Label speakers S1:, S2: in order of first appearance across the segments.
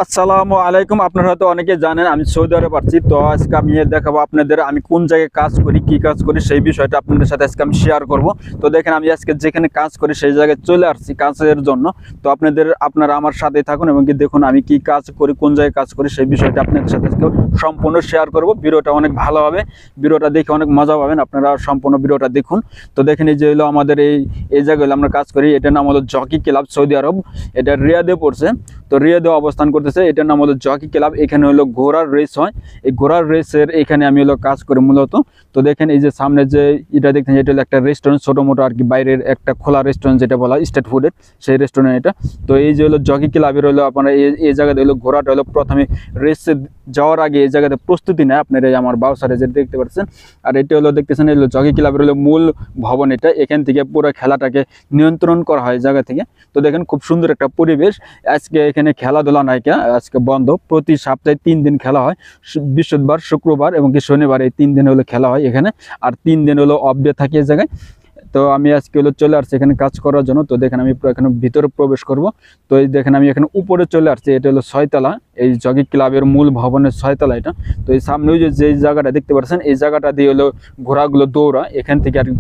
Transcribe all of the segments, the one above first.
S1: আসসালামু আলাইকুম। আপনারা হয়তো অনেকে জানেন আমি সৌদি আরব আছি। তো আজকে আমি দেখাবো আপনাদের আমি কোন জায়গায় কাজ করি, কি কাজ করি সেই বিষয়টা আপনাদের সাথে আজকে আমি শেয়ার করব। তো দেখেন আমি আজকে যেখানে কাজ করি সেই জায়গায় চলে আসছি কাজের জন্য। তো আপনারা আমার সাথে থাকুন এবং কি দেখুন আমি কি কাজ করি, কোন জায়গায় কাজ করি সেই বিষয়টা আপনাদের সাথে আজকে সম্পূর্ণ শেয়ার করব। ভিডিওটা অনেক ভালো হবে, ভিডিওটা দেখে অনেক মজা পাবেন, আপনারা সম্পূর্ণ ভিডিওটা দেখুন। তো দেখেন এই যে হলো আমাদের এই জায়গায় আমরা কাজ করি, এটার নাম হলো জকি ক্লাব সৌদি আরব। এটা রিয়াদে পড়ছে। তো রিয়াদে অবস্থান করতেছে, এটার নাম হলো জকি ক্লাব। এখানে হলো ঘোড়ার রেস হয়, এই ঘোড়ার রেসের এখানে আমি হলো কাজ করি মূলত। তো দেখেন এই যে সামনে যে এটা দেখছেন এটা হলো একটা রেস্টুরেন্ট, ছোটো মোটো আর কি, বাইরের একটা খোলা রেস্টুরেন্ট যেটা বলা স্ট্রিট ফুডের সেই রেস্টুরেন্ট এটা। তো এই যে হলো জকি ক্লাবের হলো আপনারা এই জায়গাতে হলো ঘোড়াটা হলো প্রথমে রেসে যাওয়ার আগে এই জায়গাতে প্রস্তুতি নেয়। আপনারা আমার বাউসারে যেটা দেখতে পাচ্ছেন, আর এটা হলো দেখতেছেন হলো জকি ক্লাবের হলো মূল ভবন এটা। এখান থেকে পুরো খেলাটাকে নিয়ন্ত্রণ করা হয় জায়গা থেকে। তো দেখেন খুব সুন্দর একটা পরিবেশ। আজকে এখানে খেলাধুলা নায়িকা আজকে বন্ধ, প্রতি সপ্তাহে 3 দিন খেলা হয়, বৃহস্পতিবার, শুক্রবার এবং কি শনিবার, এই 3 দিন হলো খেলা হয় এখানে। আর 3 দিন হলো অফ ডে থাকে এই জায়গায়। তো আমি আজকে হলো চলে আসছি এখানে কাজ করার জন্য। তো দেখেন আমি এখানে ভিতরে প্রবেশ করব। তো এই দেখেন আমি এখানে উপরে চলে আসছি, এটা হলো 6 তলা, এই জকি ক্লাবের মূল ভবনের 6 তলা এটা। তো এই সামনে যে জায়গাটা দেখতে পাচ্ছেন এই জায়গাটা দিয়ে হলো ঘোড়াগুলো দৌড়া এখান থেকে আর কি।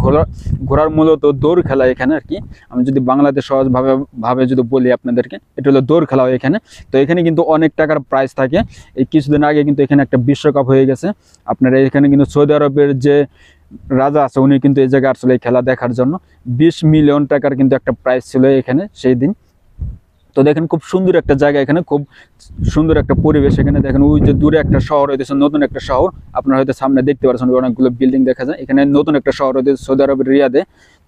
S1: ঘোড়ার মূলত দৌড় খেলা এখানে আর কি। আমি যদি বাংলাদেশ সহজভাবে যদি বলি আপনাদেরকে, এটা হলো দৌড় খেলা হয় এখানে। তো এখানে কিন্তু অনেক টাকার প্রাইজ থাকে। এই কিছুদিন আগে কিন্তু এখানে একটা বিশ্বকাপ হয়ে গেছে। আপনারা এখানে কিন্তু সৌদি আরবের যে রাজা আছে উনি কিন্তু এই জায়গায় আসলে এই খেলা দেখার জন্য 20 মিলিয়ন টাকার কিন্তু একটা প্রাইজ ছিল এখানে সেই দিন। তো দেখেন খুব সুন্দর একটা জায়গা, এখানে খুব সুন্দর একটা পরিবেশ। এখানে দেখেন ওই যে দূরে একটা শহর হইতেছে, নতুন একটা শহর, আপনারা হয়তো সামনে দেখতে পাচ্ছেন অনেকগুলো বিল্ডিং দেখা যায়। এখানে নতুন একটা শহর হইতেছে সৌদি আরবের রিয়াদে।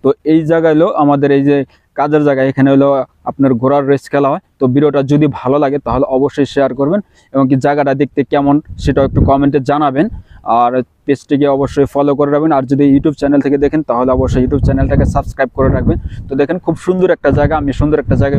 S1: তো এই জায়গায় হলো আমাদের এই যে কাজের জায়গা, এখানে হলো আপনার ঘোড়ার রেস খেলা হয়। তো ভিডিওটা যদি ভালো লাগে তাহলে অবশ্যই শেয়ার করবেন এবং কি জায়গাটা দেখতে কেমন সেটাও একটু কমেন্টে জানাবেন। আর পেজটিকে অবশ্যই ফলো করে রাখবেন। আর যদি ইউটিউব চ্যানেল থেকে দেখেন তাহলে অবশ্যই ইউটিউব চ্যানেলটাকে সাবস্ক্রাইব করে রাখবেন। তো দেখেন খুব সুন্দর একটা জায়গা, আমি সুন্দর একটা জায়গায়